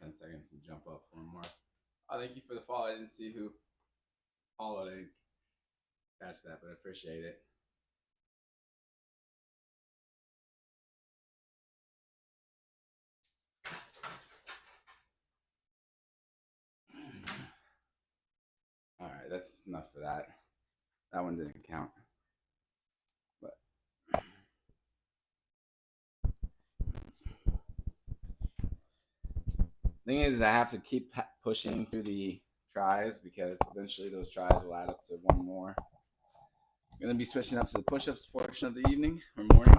10 seconds and jump up one more. Oh, thank you for the follow. I didn't see who followed. I didn't catch that, but I appreciate it. All right, that's enough for that. That one didn't count. But thing is, I have to keep pushing through the tries because eventually those tries will add up to one more. I'm gonna be switching up to the push-ups portion of the evening or morning.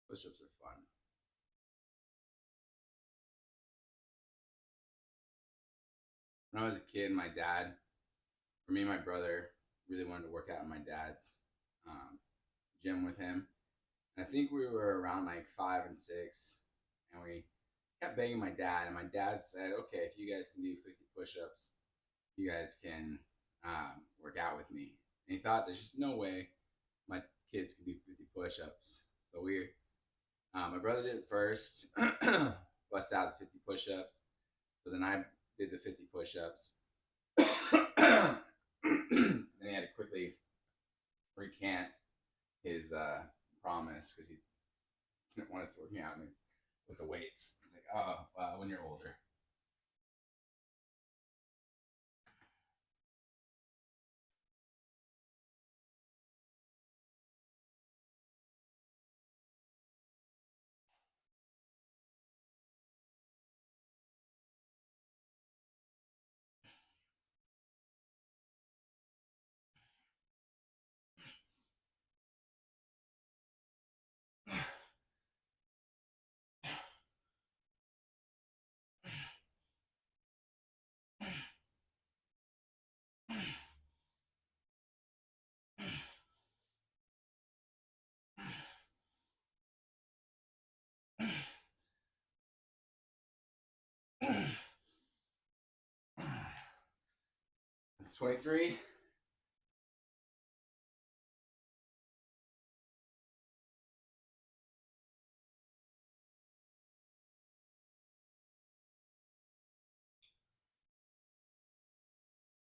Push-ups are fun. When I was a kid, my dad, for me and my brother, really wanted to work out in my dad's gym with him. And I think we were around like 5 and 6, and we kept begging my dad. And my dad said, "Okay, if you guys can do 50 push-ups, you guys can work out with me." And he thought there's just no way my kids can do 50 push-ups. So my brother did it first, bust out the 50 push-ups. So then I did the 50 push-ups. Then he had to quickly recant his promise because he didn't want us working out with the weights. He's like, "Oh, when you're older." It's 23.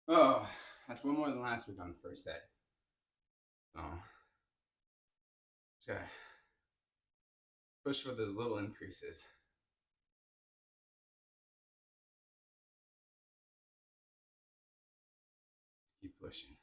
Oh, that's one more than last week on the first set. Oh, okay. Push for those little increases. Keep pushing.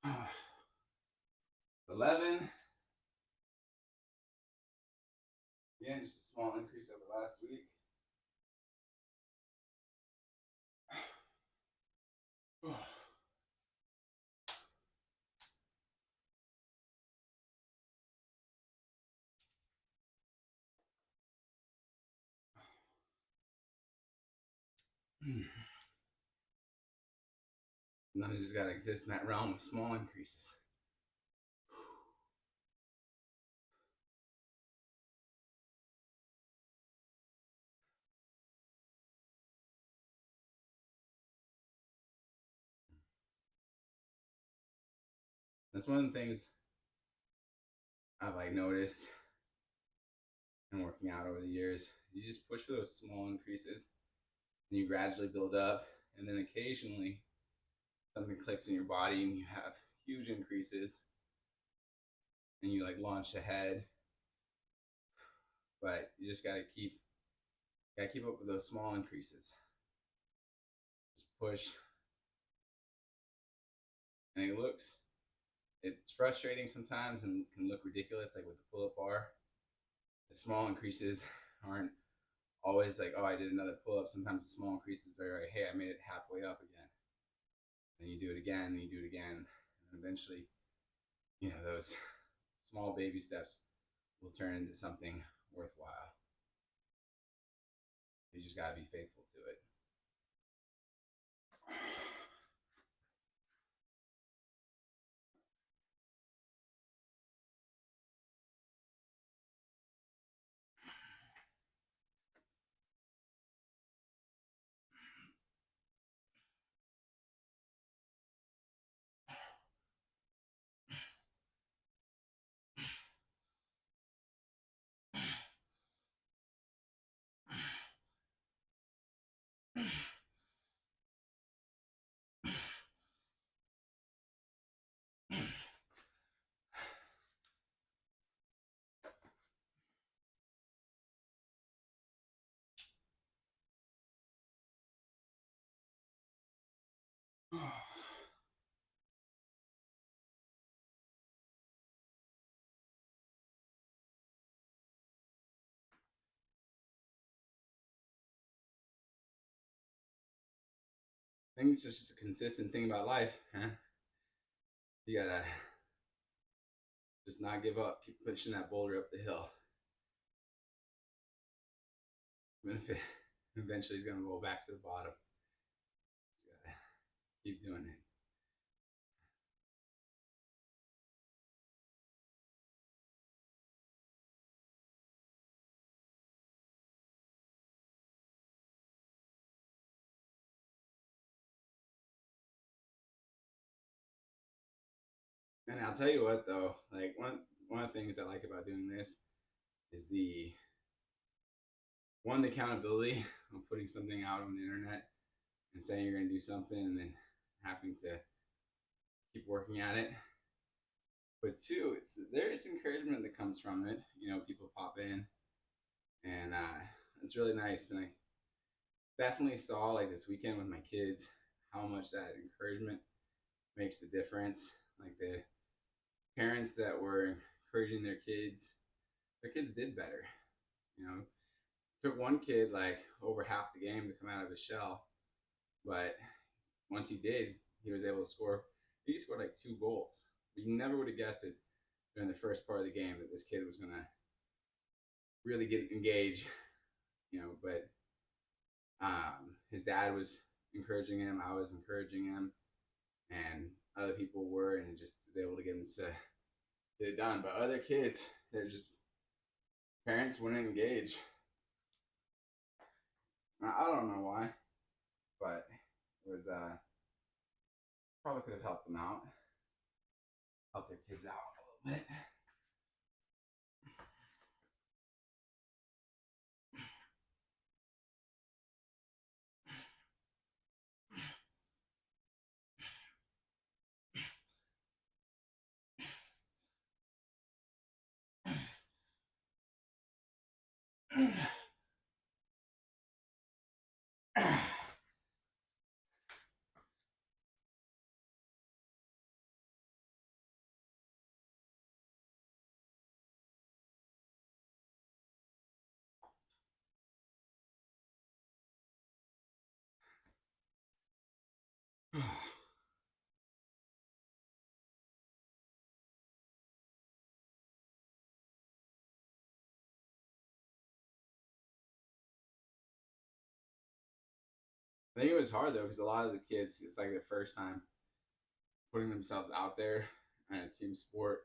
Oh, 11. Again, just a small increase over last week. Oh. And then I just got to exist in that realm of small increases. That's one of the things I've like noticed in working out over the years. You just push for those small increases and you gradually build up, and then occasionally something clicks in your body and you have huge increases and you like launch ahead. But you just gotta keep up with those small increases. Just push. And it's frustrating sometimes and can look ridiculous, like with the pull-up bar. The small increases aren't always like, oh, I did another pull-up. Sometimes the small increases are like, hey, I made it halfway up again. And you do it again, and you do it again. And eventually, those small baby steps will turn into something worthwhile. You just gotta be faithful to it. I think it's just a consistent thing about life, huh? You gotta just not give up. Keep pushing that boulder up the hill. Even if it eventually is gonna roll back to the bottom. Just gotta keep doing it. And I'll tell you what though, like one of the things I like about doing this is the accountability of putting something out on the internet and saying you're gonna do something and then having to keep working at it. But two, there's encouragement that comes from it. People pop in, and it's really nice. And I definitely saw like this weekend with my kids how much that encouragement makes the difference. Like the parents that were encouraging their kids did better. You know, it took one kid like over half the game to come out of his shell, but once he did, he was able to score. He scored like 2 goals. But you never would have guessed it during the first part of the game that this kid was gonna really get engaged. But his dad was encouraging him. I was encouraging him, and other people were, and it just was able to get him to get it done. But other kids, they're just parents wouldn't engage. I don't know why, but it was probably could have helped them out, helped their kids out a little bit. I think it was hard though because a lot of the kids, it's like their first time putting themselves out there in a team sport,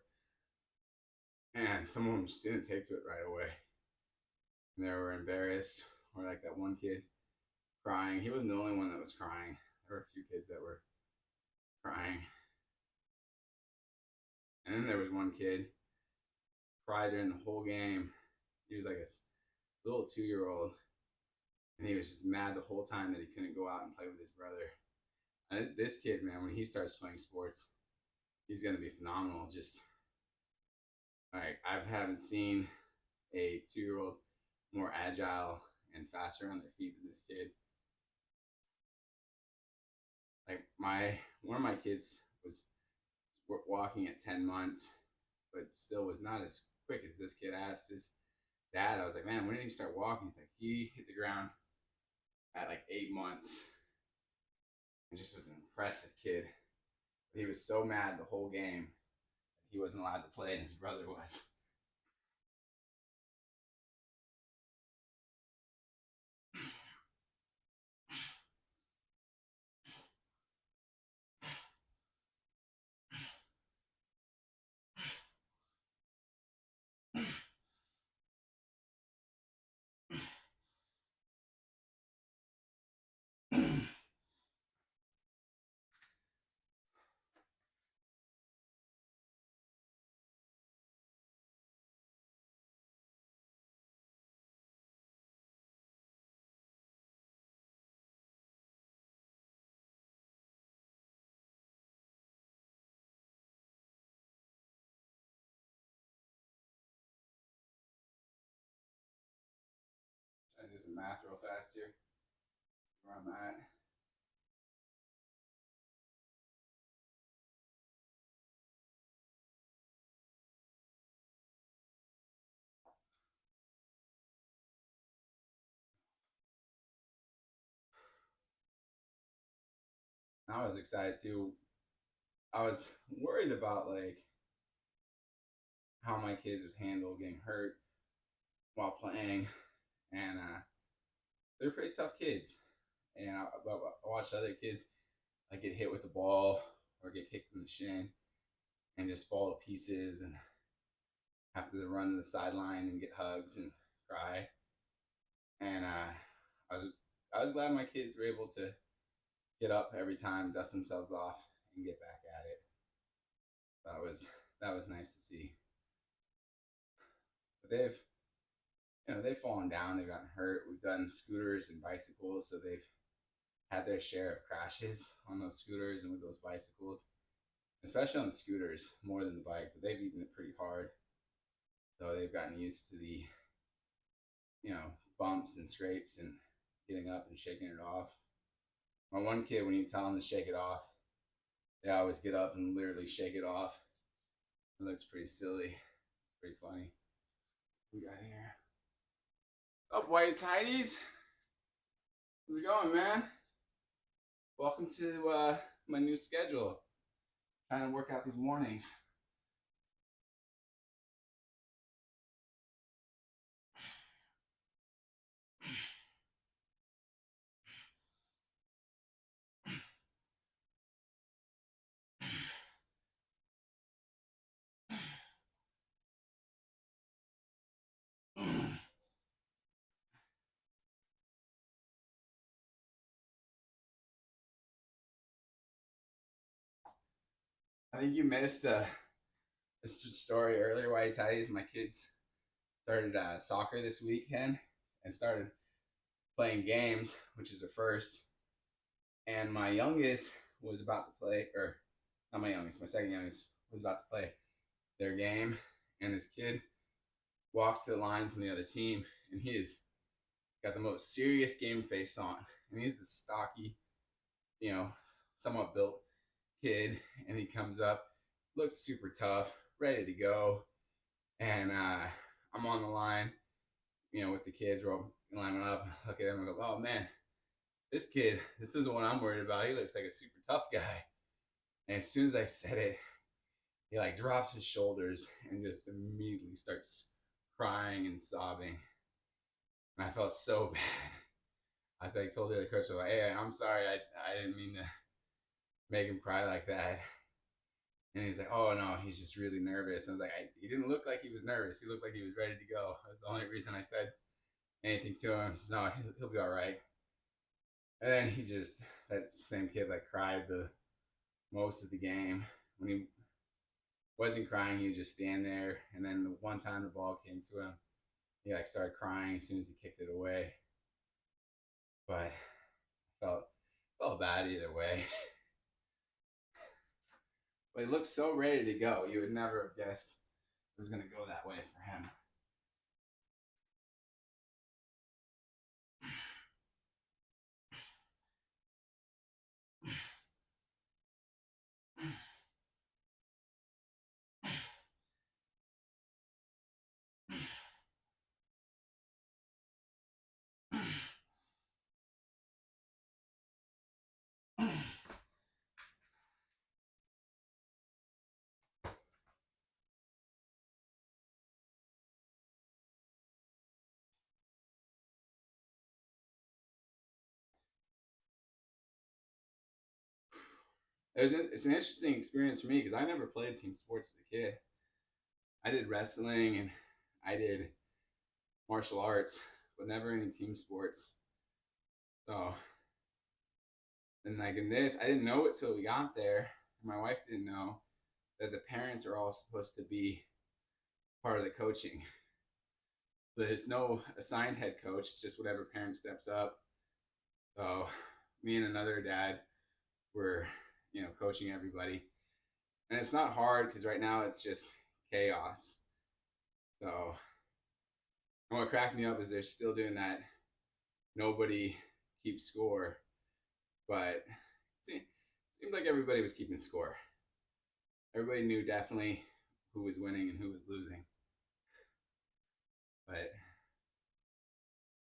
and some of them just didn't take to it right away. And they were embarrassed, or like that one kid crying. He wasn't the only one that was crying. There were a few kids that were crying. And then there was one kid cried during the whole game. He was like a little 2-year-old, and he was just mad the whole time that he couldn't go out and play with his brother. And this kid, man, when he starts playing sports, he's gonna be phenomenal. Just like I haven't seen a 2-year-old more agile and faster on their feet than this kid. Like one of my kids was walking at 10 months, but still was not as quick as this kid. Asked his dad, I was like, man, when did he start walking? He's like, he hit the ground at like 8 months. And just was an impressive kid. But he was so mad the whole game that he wasn't allowed to play, and his brother was. Trying to do some math real fast here. Where I'm at. I was excited too. I was worried about like how my kids would handle getting hurt while playing, and they're pretty tough kids. And I watched other kids like get hit with the ball or get kicked in the shin and just fall to pieces and have to run to the sideline and get hugs and cry. And I was I was glad my kids were able to get up every time, dust themselves off, and get back at it. That was nice to see. But they've fallen down, they've gotten hurt. We've done scooters and bicycles, so they've had their share of crashes on those scooters and with those bicycles, especially on the scooters more than the bike. But they've eaten it pretty hard, so they've gotten used to the bumps and scrapes and getting up and shaking it off. My one kid, when you tell him to shake it off, they always get up and literally shake it off. It looks pretty silly. It's pretty funny. We got here. Up, white tidies. How's it going, man? Welcome to my new schedule. Trying to work out these mornings. I think you missed a story earlier, white tidies. My kids started soccer this weekend and started playing games, which is a first. And my youngest was about to play, or not my youngest, my second youngest was about to play their game. And this kid walks to the line from the other team, and he has got the most serious game face on. And he's the stocky, somewhat built kid. And he comes up, looks super tough, ready to go. And I'm on the line, with the kids. We're all lining up, look at him and go, oh man, this kid, this isn't what I'm worried about. He looks like a super tough guy. And as soon as I said it, he like drops his shoulders and just immediately starts crying and sobbing. And I felt so bad. I told the other coach, like, hey, I'm sorry, I didn't mean to make him cry like that. And he was like, oh no, he's just really nervous. And I was like, he didn't look like he was nervous. He looked like he was ready to go. That's the only reason I said anything to him. He said, no, he'll be all right. And then that same kid cried the most of the game. When wasn't crying. He would just stand there. And then the one time the ball came to him, he like started crying as soon as he kicked it away. But felt bad either way. But he looked so ready to go. You would never have guessed it was going to go that way for him. It's an interesting experience for me because I never played team sports as a kid. I did wrestling and I did martial arts, but never any team sports. So, and like in this, I didn't know it till we got there. My wife didn't know that the parents are all supposed to be part of the coaching. So there's no assigned head coach, it's just whatever parent steps up. So me and another dad were, coaching everybody. And it's not hard because right now it's just chaos. So, and what cracked me up is they're still doing that. Nobody keeps score, but it seemed like everybody was keeping score. Everybody knew definitely who was winning and who was losing. But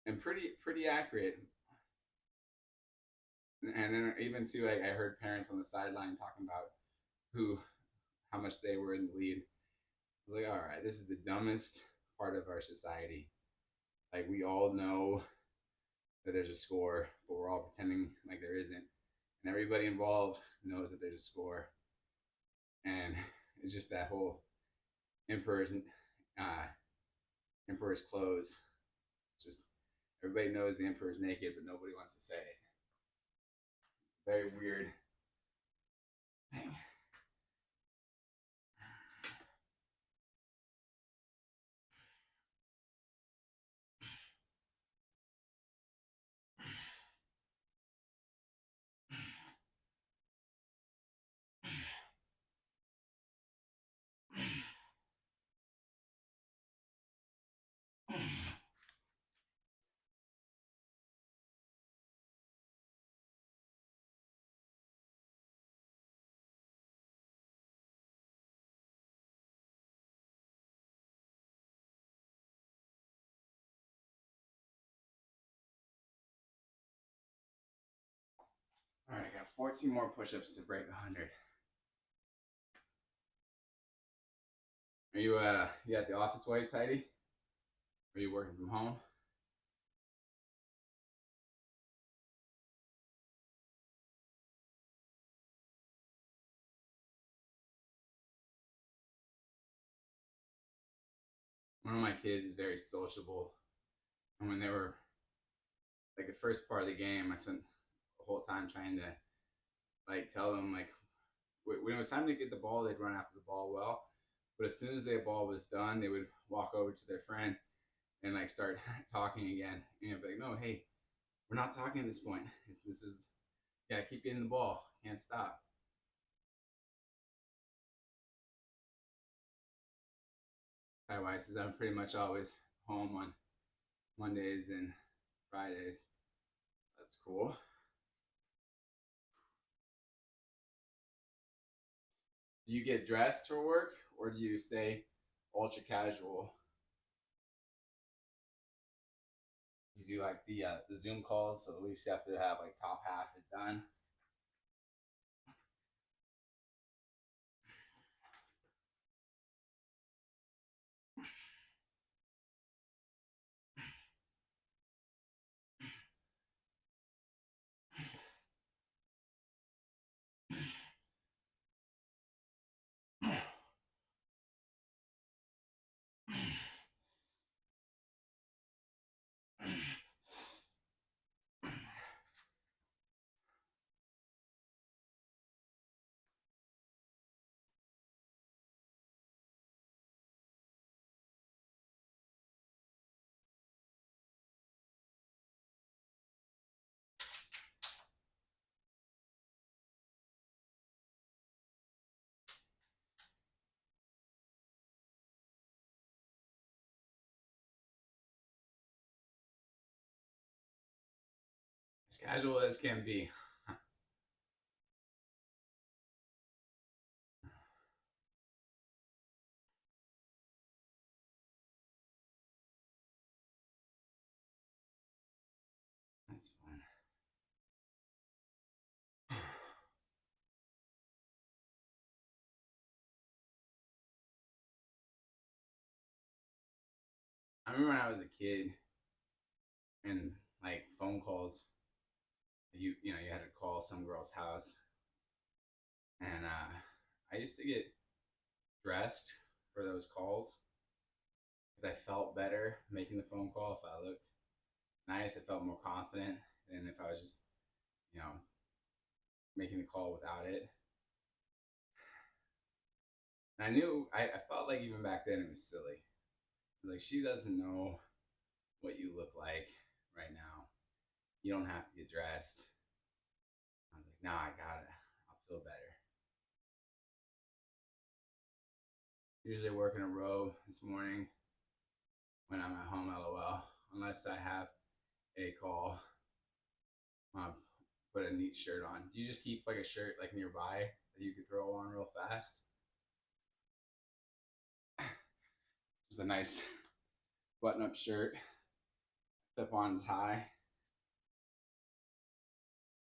and pretty accurate. And then even too, like I heard parents on the sideline talking about how much they were in the lead. I was like, all right, this is the dumbest part of our society. Like we all know that there's a score, but we're all pretending like there isn't. And everybody involved knows that there's a score. And it's just that whole emperor's clothes. It's just everybody knows the emperor's naked, but nobody wants to say it. It's a very weird thing. All right, I got 14 more push-ups to break 100. Are you at the office while you tidy? Are you working from home? One of my kids is very sociable, and when they were like the first part of the game, I spent the whole time trying to like tell them like when it was time to get the ball, they'd run after the ball well, but as soon as their ball was done, they would walk over to their friend and like start talking again, and I'd be like, no, hey, we're not talking at this point. This is keep getting the ball, can't stop. Otherwise, because I'm pretty much always home on Mondays and Fridays. That's cool. Do you get dressed for work or do you stay ultra casual? You do like the Zoom calls, so at least you have to have like top half is done. As casual as can be. That's fun. I remember when I was a kid and like phone calls, you know, you had to call some girl's house, and I used to get dressed for those calls because I felt better making the phone call if I looked nice. I felt more confident than if I was just, you know, making the call without it. And I felt like even back then it was silly. Like, she doesn't know what you look like right now. You don't have to get dressed. I was like, no, I got it. I'll feel better. Usually work in a robe this morning when I'm at home, lol. Unless I have a call. Put a neat shirt on. Do you just keep like a shirt like nearby that you could throw on real fast? Just a nice button-up shirt, slip-on tie.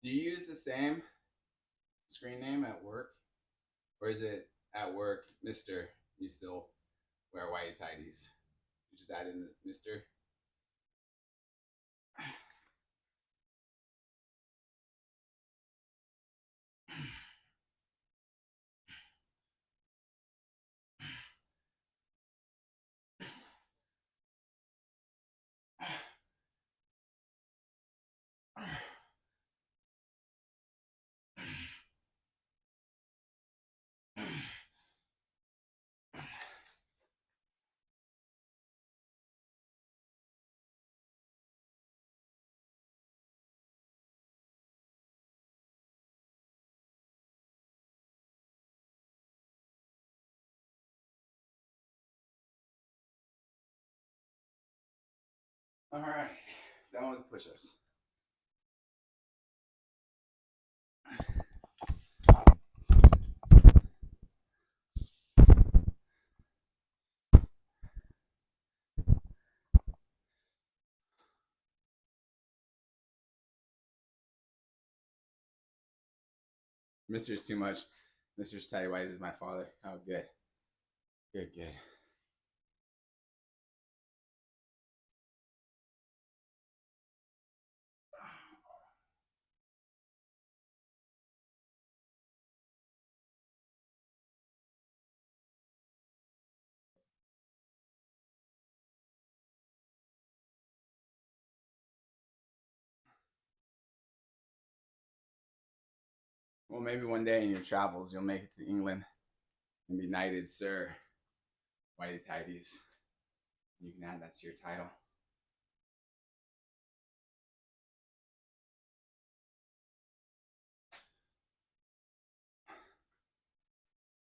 Do you use the same screen name at work, or is it at work, Mister? You still wear whitey tighties? You just add in the Mister. All right, done with push-ups. Mister's too much. Mister's tight whities is my father. Oh, good. Good, good. Well, maybe one day in your travels, you'll make it to England and be knighted Sir Whitey Tighties. You can add that to your title.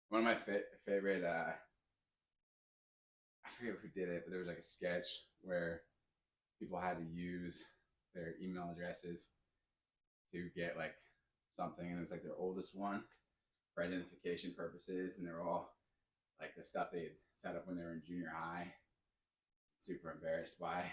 One of my favorite, I forget who did it, but there was like a sketch where people had to use their email addresses to get like something, and it was like their oldest one for identification purposes, and they're all like the stuff they had set up when they were in junior high. Super embarrassed by.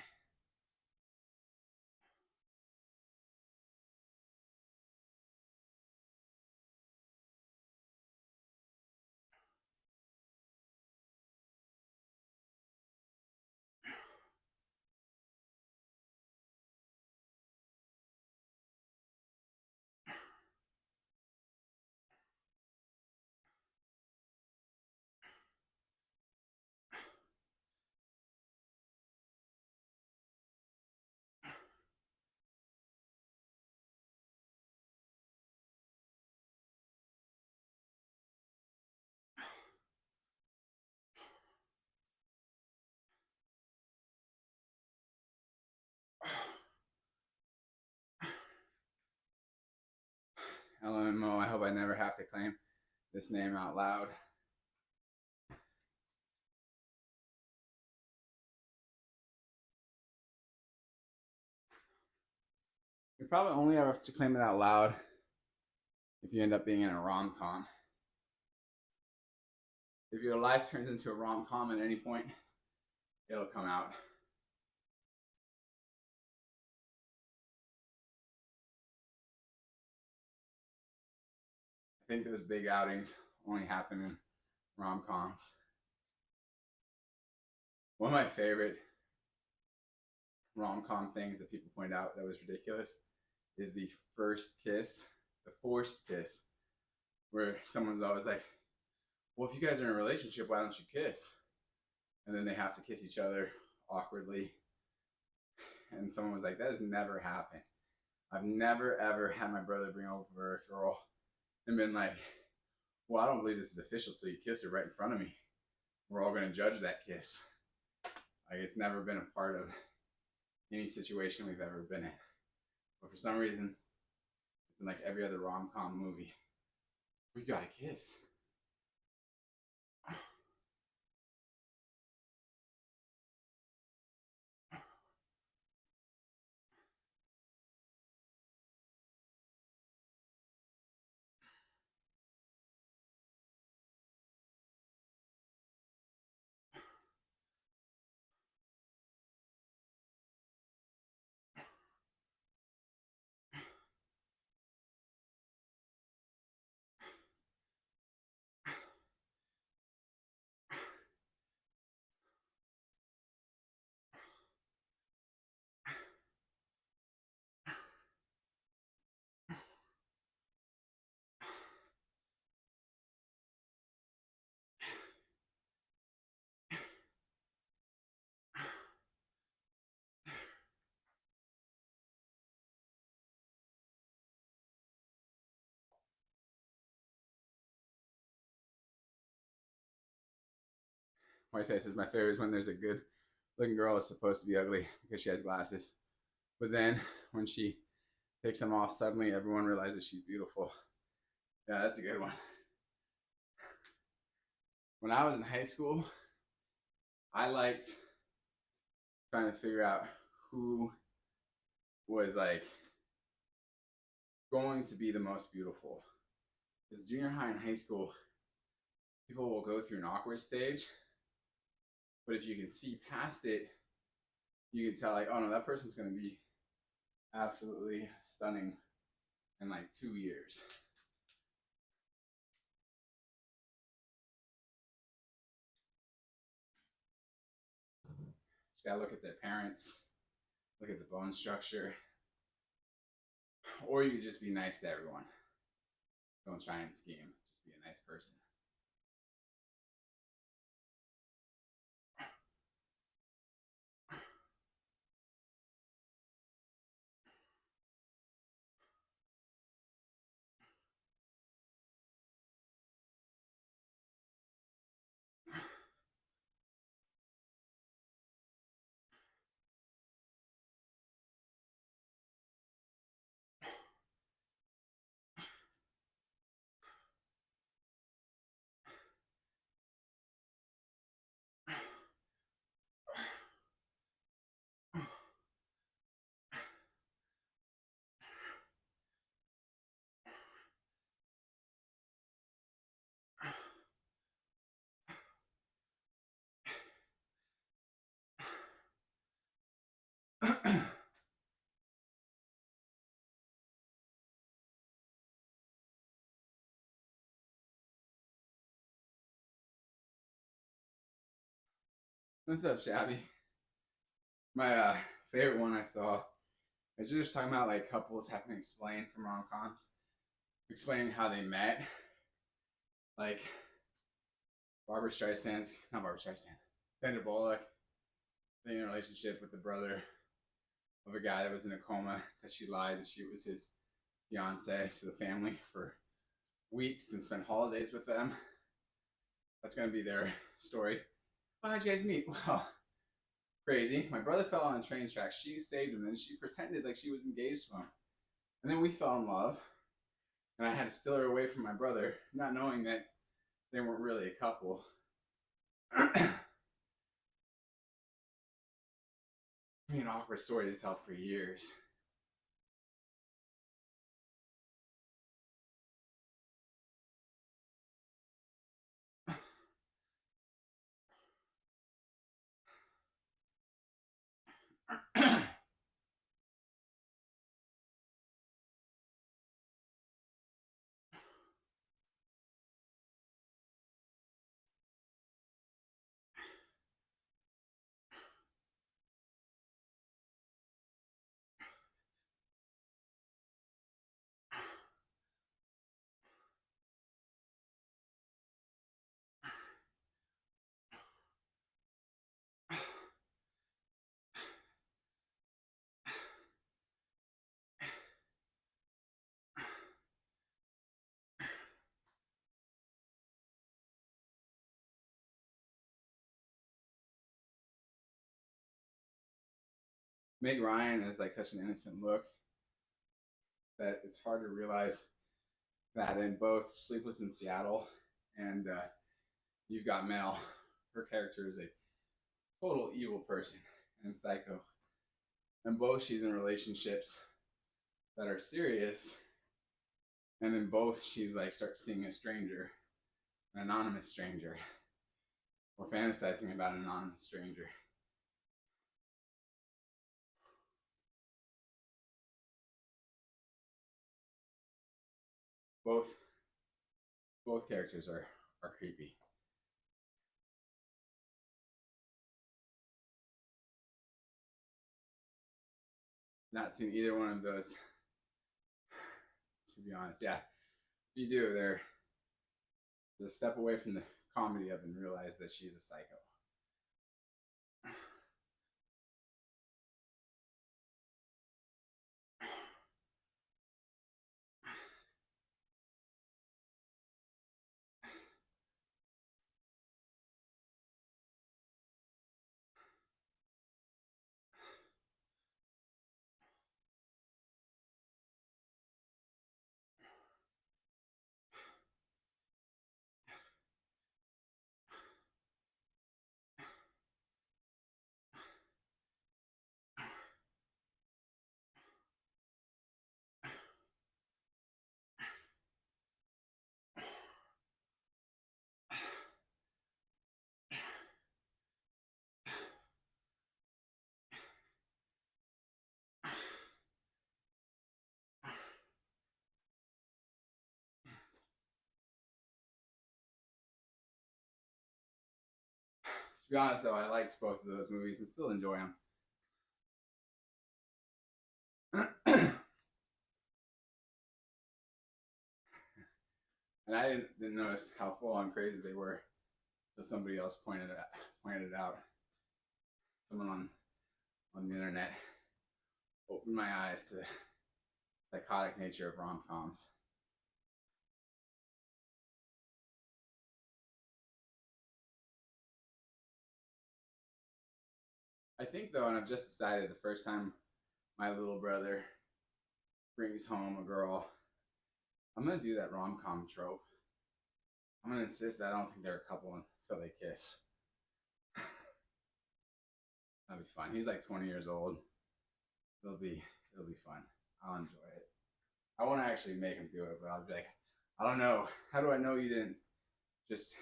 LMO, I hope I never have to claim this name out loud. You probably only ever have to claim it out loud if you end up being in a rom-com. If your life turns into a rom-com at any point, it'll come out. I think those big outings only happen in rom-coms. One of my favorite rom-com things that people point out that was ridiculous is the first kiss, the forced kiss, where someone's always like, well, if you guys are in a relationship, why don't you kiss? And then they have to kiss each other awkwardly. And someone was like, that has never happened. I've never ever had my brother bring over a girl and been like, well, I don't believe this is official till you kiss her right in front of me. We're all going to judge that kiss. Like, it's never been a part of any situation we've ever been in. But for some reason, it's in like every other rom-com movie. We gotta kiss. White says my favorite is when there's a good looking girl that's supposed to be ugly because she has glasses. But then when she takes them off, suddenly everyone realizes she's beautiful. Yeah, that's a good one. When I was in high school, I liked trying to figure out who was like going to be the most beautiful. Because junior high and high school, people will go through an awkward stage, but if you can see past it, you can tell like, oh no, that person's going to be absolutely stunning in like 2 years. Just gotta look at their parents, look at the bone structure, or you could just be nice to everyone. Don't try and scheme, just be a nice person. What's up, Shabby? My favorite one I saw is just talking about like couples having to explain from rom-coms, explaining how they met. Like Barbara Streisand's, not Barbara Streisand, Sandra Bullock being in a relationship with the brother of a guy that was in a coma, that she lied that she was his fiance to the family for weeks and spent holidays with them. That's going to be their story. Oh, how'd you guys meet? Well, crazy. My brother fell on a train track. She saved him, and she pretended like she was engaged to him. And then we fell in love, and I had to steal her away from my brother, not knowing that they weren't really a couple. Be an awkward story to tell for years. Meg Ryan is like such an innocent look that it's hard to realize that in both Sleepless in Seattle and You've Got Mail, her character is a total evil person and psycho. And both she's in relationships that are serious, and in both she's like starts seeing a stranger, an anonymous stranger, or fantasizing about an anonymous stranger. Both characters are creepy. Not seen either one of those, to be honest. Yeah, if you do, they're just step away from the comedy of it and realize that she's a psycho. To be honest, though, I liked both of those movies and still enjoy them. And I didn't notice how full on crazy they were until somebody else pointed it out. Someone on the internet opened my eyes to the psychotic nature of rom-coms. I think though, and I've just decided, the first time my little brother brings home a girl, I'm gonna do that rom-com trope. I'm gonna insist that I don't think they're a couple until they kiss. That'll be fun. He's like 20 years old. It'll be fun. I'll enjoy it. I won't actually make him do it, but I'll be like, I don't know. How do I know you didn't just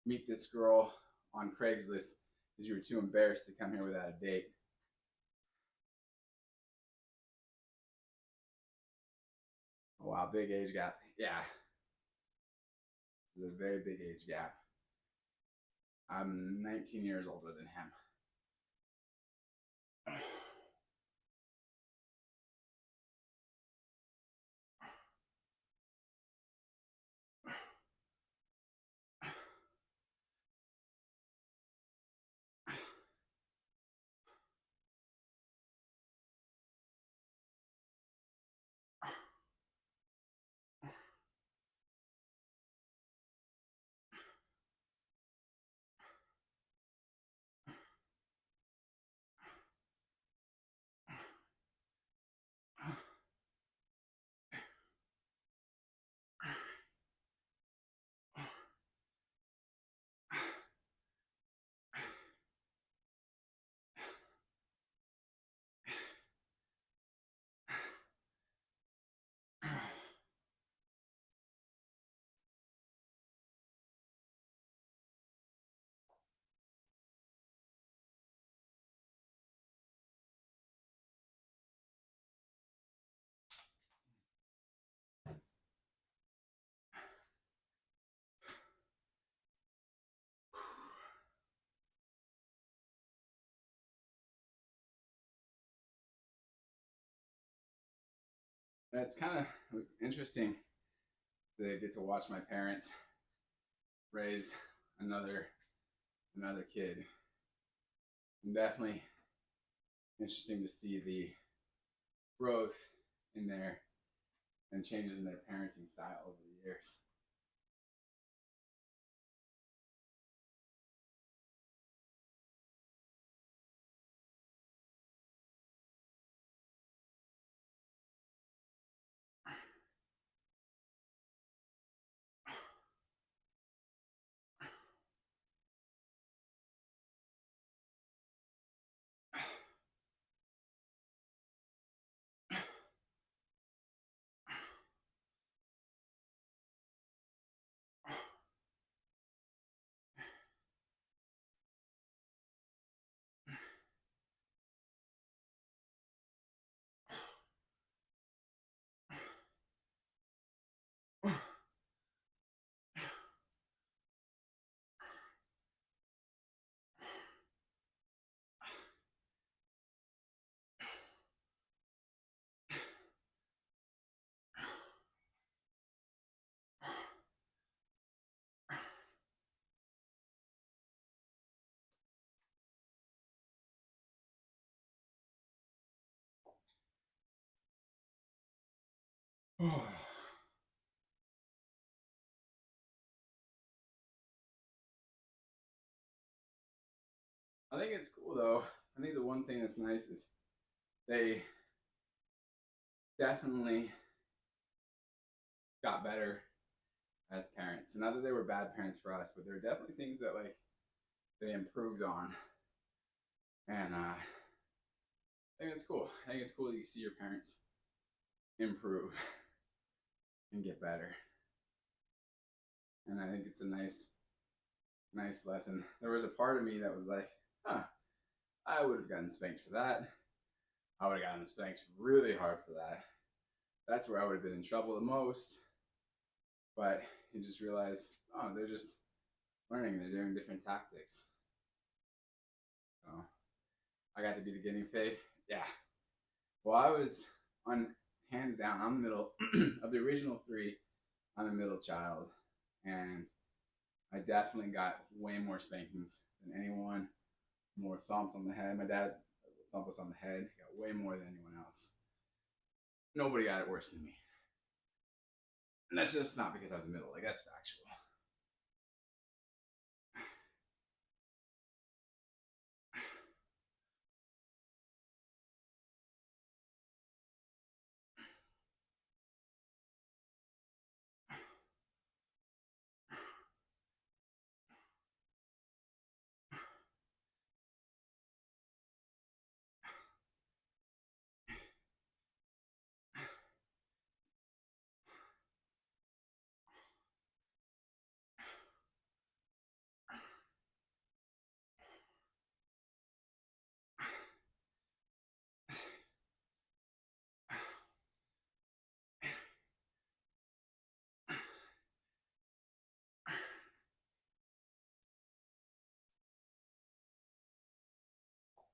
meet this girl on Craigslist because you were too embarrassed to come here without a date? Oh, wow, big age gap. Yeah, it's a very big age gap. I'm 19 years older than him. It's kind of interesting to get to watch my parents raise another kid. And definitely interesting to see the growth in their and changes in their parenting style over the years. I think it's cool though. I think the one thing that's nice is they definitely got better as parents. Not that they were bad parents for us, but there are definitely things that like they improved on. And I think it's cool. I think it's cool that you see your parents improve and get better. And I think it's a nice lesson. There was a part of me that was like, huh, I would have gotten spanked for that. I would have gotten spanked really hard for that. That's where I would have been in trouble the most. But you just realize, oh, they're just learning. They're doing different tactics. So I got to be the guinea pig. Yeah. Well, I was on hands down. I'm the middle of the original three. I'm the middle child, and I definitely got way more spankings than anyone. More thumps on the head. My dad thumped us on the head. He got way more than anyone else. Nobody got it worse than me. And that's just not because I was the middle. Like, that's factual.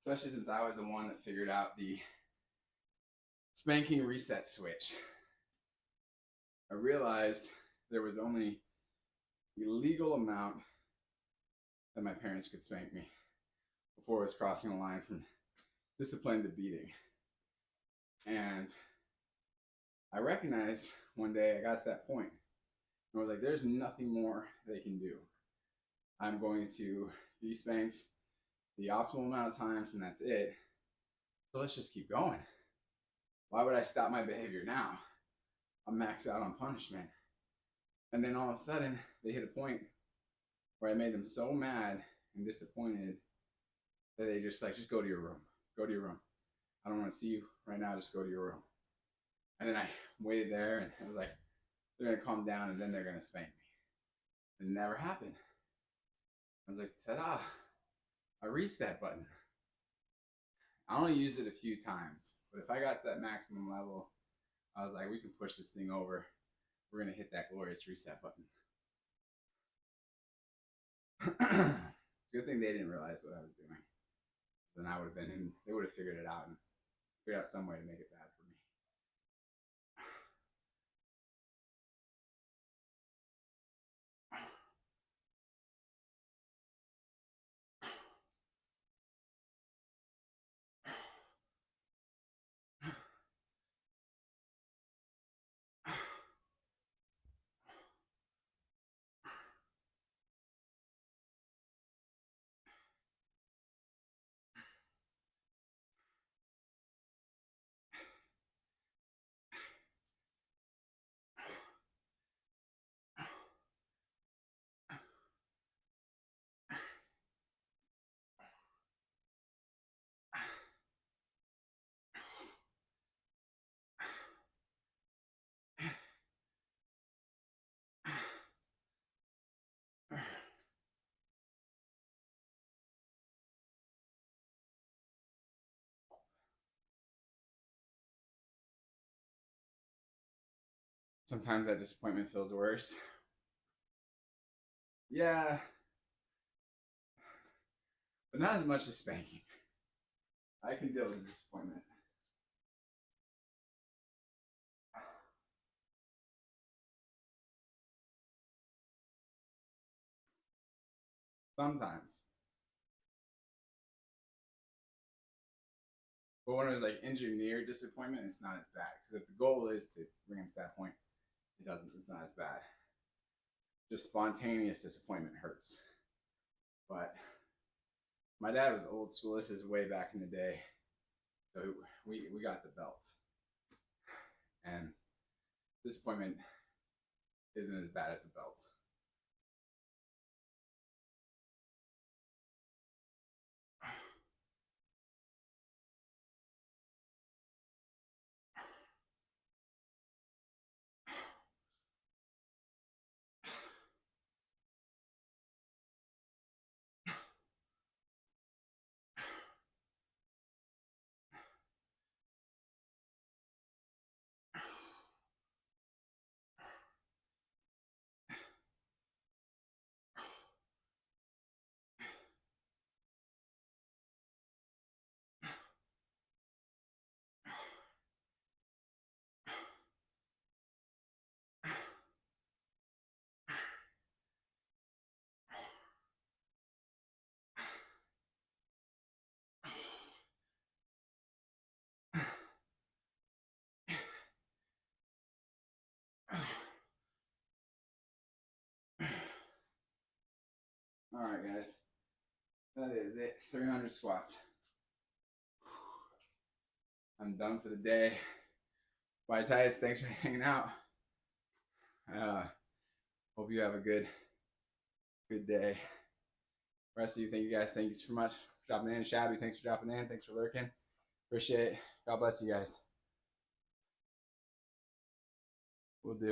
Especially since I was the one that figured out the spanking reset switch. I realized there was only the legal amount that my parents could spank me before it was crossing the line from discipline to beating. And I recognized one day I got to that point. And I was like, there's nothing more they can do. I'm going to be spanked the optimal amount of times, and that's it. So let's just keep going. Why would I stop my behavior now? I'm maxed out on punishment. And then all of a sudden, they hit a point where I made them so mad and disappointed that they just like, just go to your room. Go to your room. I don't want to see you right now. Just go to your room. And then I waited there, and I was like, they're going to calm down, and then they're going to spank me. It never happened. I was like, ta-da, a reset button. I only used it a few times, but if I got to that maximum level, I was like, we can push this thing over. We're going to hit that glorious reset button. It's a good thing they didn't realize what I was doing. Then I would have been in, they would have figured it out and figured out some way to make it bad for me. Sometimes that disappointment feels worse. Yeah, but not as much as spanking. I can deal with disappointment. Sometimes. But when it was like engineered disappointment, it's not as bad. Because if the goal is to bring him to that point, it's not as bad. Just spontaneous disappointment hurts. But my dad was old school. This is way back in the day. So we got the belt. And disappointment isn't as bad as the belt. All right, guys. That is it. 300 squats. I'm done for the day. Bye, Titus. Thanks for hanging out. Hope you have a good day. Rest of you, thank you guys. Thank you so much for dropping in. Shabby, thanks for dropping in. Thanks for lurking. Appreciate it. God bless you guys. We'll do.